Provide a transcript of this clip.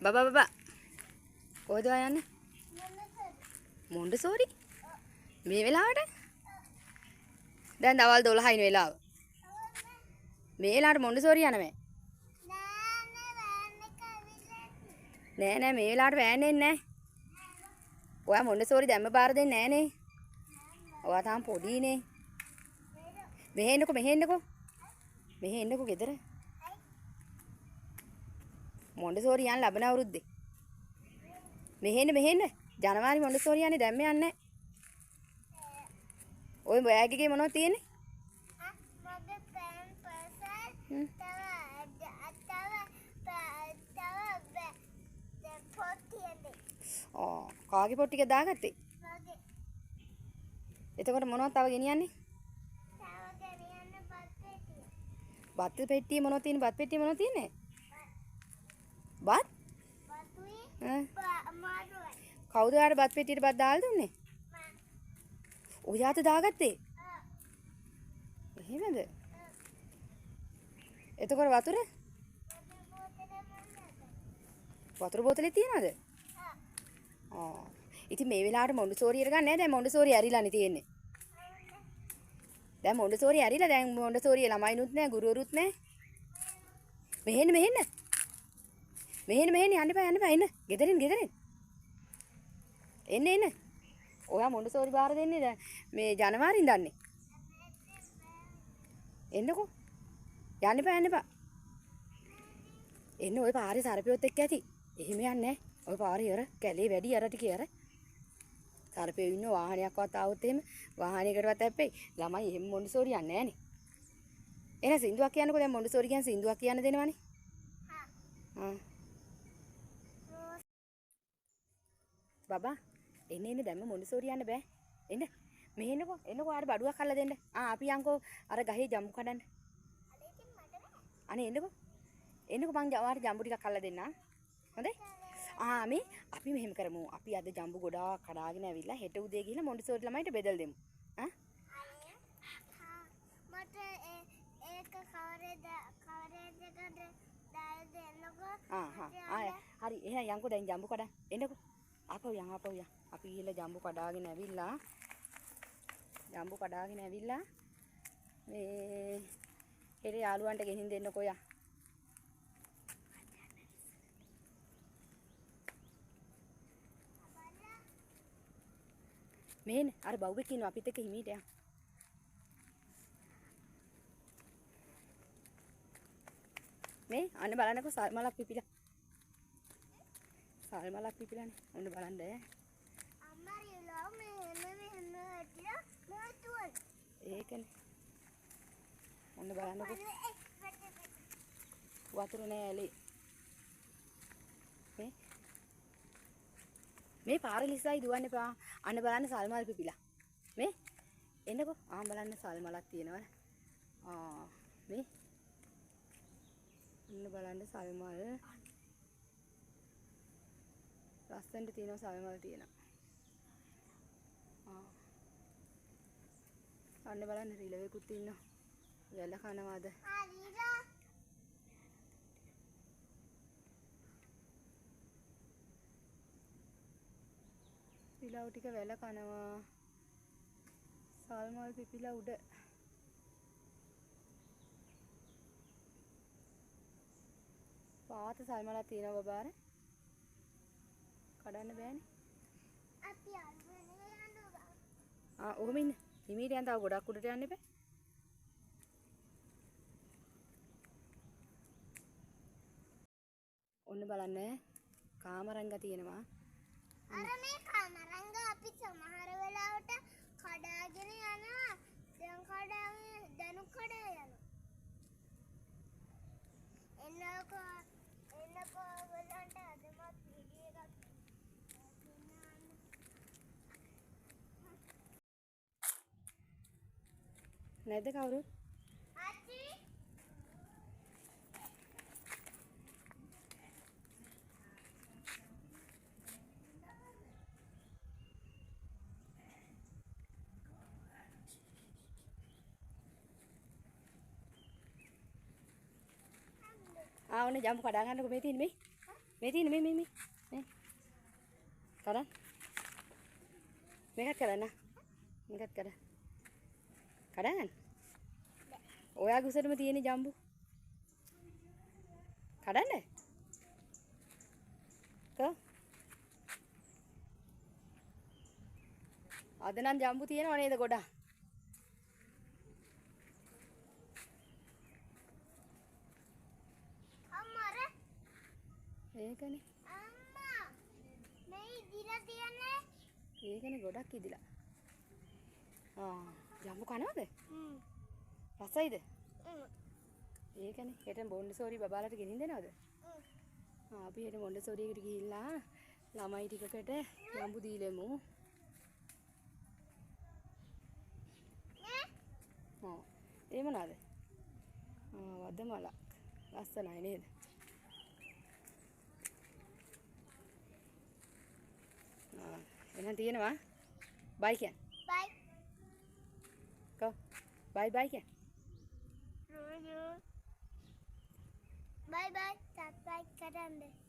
බබා කොහෙද යන්නේ? මොන්ඩසෝරි. මේ වෙලාවට? දැන් දවල් 12 වෙන වෙලාව. මේ වෙලාවට මොන්ඩසෝරි යන්නේ නැහැ. නෑ මේ වෙලාවට වෑන් එන්නේ නැහැ. ඔයා මොන්ඩසෝරි දැම්ම බාර දෙන්නේ නැහනේ. ඔයා තාම පොඩිනේ. මෙහෙ එන්නකෝ. මෙහෙ එන්නකෝ ගෙදර. මොන්ඩසෝරි යන්න ලබන අවුරුද්දේ. මෙහෙ එන්න. ජනවාරි මොන්ඩසෝරි යන්නේ දැම්ම යන්නේ නැහැ. ඔය බෑග් එකේ මොනවද තියෙන්නේ? මගේ පෑන් පර්සල් කාගේ පොත් ටික දාගත්තේ? මගේ. එතකොට මොනවද තව ගෙනියන්නේ? තව ගෙනියන්න බත් පෙට්ටිය. බත් පෙට්ටිය මොනවද තියෙන්නේ? බත් පෙට්ටිය මොනවද තියෙන්නේ? බත්? බතුයි මාළුවයි. කවුද ආර බත් පෙට්ටියට බත් දාලා දුන්නේ? මම. ඔයාට දාගත්තේ? එහෙමද? එතකොට වතුර? වතුර බෝතලේ තියනවද? ඉතින් මේ වෙලාවට මොන්ඩසෝරියට ගන්න නැහැ. දැන් මොන්ඩසෝරි ඇරිලානේ තියෙන්නේ. දැන් මොන්ඩසෝරි ඇරිලා දැන් මොන්ඩසෝරියේ ළමයිනුත් නැහැ, ගුරුවරුත් නැහැ. මෙහෙන්න. යන්න එපා. එන්න. ගෙදරින්. එන්න. ඔයා මොන්ඩසෝරි බාර දෙන්නේ දැන් මේ ජනවාරින් දන්නේ. එන්නකෝ. යන්න එපා. එන්න ඔය පාරේ සරපියොත් එක්ක ඇති. එහෙම යන්නේ නැහැ. ඔය පාරේ අර කැලේ වැඩි අර ටිකේ අර සරපියෝ ඉන්න වාහනයක්වත් ආවොත් එහෙම වාහනයකටවත් ඇප්පෙයි. ළමයි එහෙම මොන්ඩසෝරි යන්නේ නැහනේ. එහෙනම් සින්දුවක් කියන්නකෝ. දැන් මොන්ඩසෝරි කියන්නේ සින්දුවක් කියන්න දෙනවනේ. හා. බබා එන්න දැම්ම මොන්ඩසෝරි යන්න බෑ. එන්න. මෙහෙ එන්නකෝ ආර බඩුවක් අල්ල දෙන්න. අපි යන්කෝ අර ගහේ ජම්බු කඩන්න. අනේ එන්නකෝ මං ඔයාලට ජම්බු ටිකක් අල්ල දෙන්නම්. හොඳයි? අපි මෙහෙම කරමු. අපි අද ජම්බු ගොඩාක් කඩාගෙන ඇවිල්ලා හෙට උදේ ගිහලා මොන්ඩසෝරි ළමයිට බෙදලා දෙමු. මට ඒක කවරේ දෙකට දාලා දෙන්නකෝ. හරි එහෙනම් යන්කෝ දැන් ජම්බු කඩන්න. එන්නකෝ. ආපහු යන්. අපි ගිහලා ජම්බු කඩාගෙන ඇවිල්ලා මේ හෙට යාළුවන්ට ගෙනින් දෙන්නකෝ යා. මෙහෙන අර බව්වෙක් ඉන්නවා අපිත් එක්ක හිමීට යන්න. මේ අන්න බලන්නකෝ සල් මලක් පිපිලා. ඔන්න බලන්න. අම්මා රියලෝ මෙහෙම ඇටිලා මතුවල. ඒකනේ. ඔන්න බලන්නකෝ. වතුර නෑ ඇලේ. මේ පාර ලිස්සයි දුවන්න එපා. අන්න බලන්න සල්මල් පිපිලා. මේ එන්නකෝ. බලන්න සල්මලක් තියෙනවා. මේ අන්න බලන්න සල්මල්. ලස්සනට තියෙනවා සල්මල් තියෙනවා. අන්න බලන්න රිලෙවෙකුත් ඉන්නවා. වැල කනවාද? රිලව් ටික වැල කනවා. සල්මල් පිපිලා උඩ. පාත සල්මලක් තියෙනවා බබාර. කඩන්න බෑනේ. අපි අල්ලන්නේ යනවා. ඔහොම ඉන්න. හිමීට යන්න තව ගොඩක් උඩට යන්න එපා. ඔන්න බලන්න කාමරංග තියෙනවා. අර මේ කාමරංග අපි සමහර වෙලාවට කඩාගෙන යනවා. දැන් කඩා යනවා. එන්නකෝ ඔයගොල්ලන්ට අදමත් වීඩියෝ එකක් නැද්ද කවුරුත්? ඔන්න ජම්බු කඩා ගන්නකො මේ තියෙන්නේ මේ. මේ තියෙන මේ. කරන්. මේකත් කරන්න. මේකත් කරන්න. කරන්න. ඔයාගේ උසටම තියෙන ජම්බු. කඩන්න. අද නම් ජම්බු තියෙනව නේද ගොඩක්? අම්මා ඒකනේ. අම්මා මේ ඉදිලා තියන්නේ. ඒකනේ ගොඩක් ඉදිලා. ජම්බු කනවද? හ්ම්. රසයිද? ඒකනේ. හෙට මොන්ඩසෝරි බබාලට ගෙනින් දෙනවද? අපි හෙට මොන්ඩසෝරි එකට ගිහිල්ලා ළමයි ටිකකට ජම්බු දීලෙමු. ඒ මොනවාද? වදමලක්. ලස්සනයි නේද? එහෙනම් තියෙනවා. බයි කියන්න. බයි. බයි කියන්න. බයි බයි. සබ්ස්ක්‍රයිබ් කරන්න.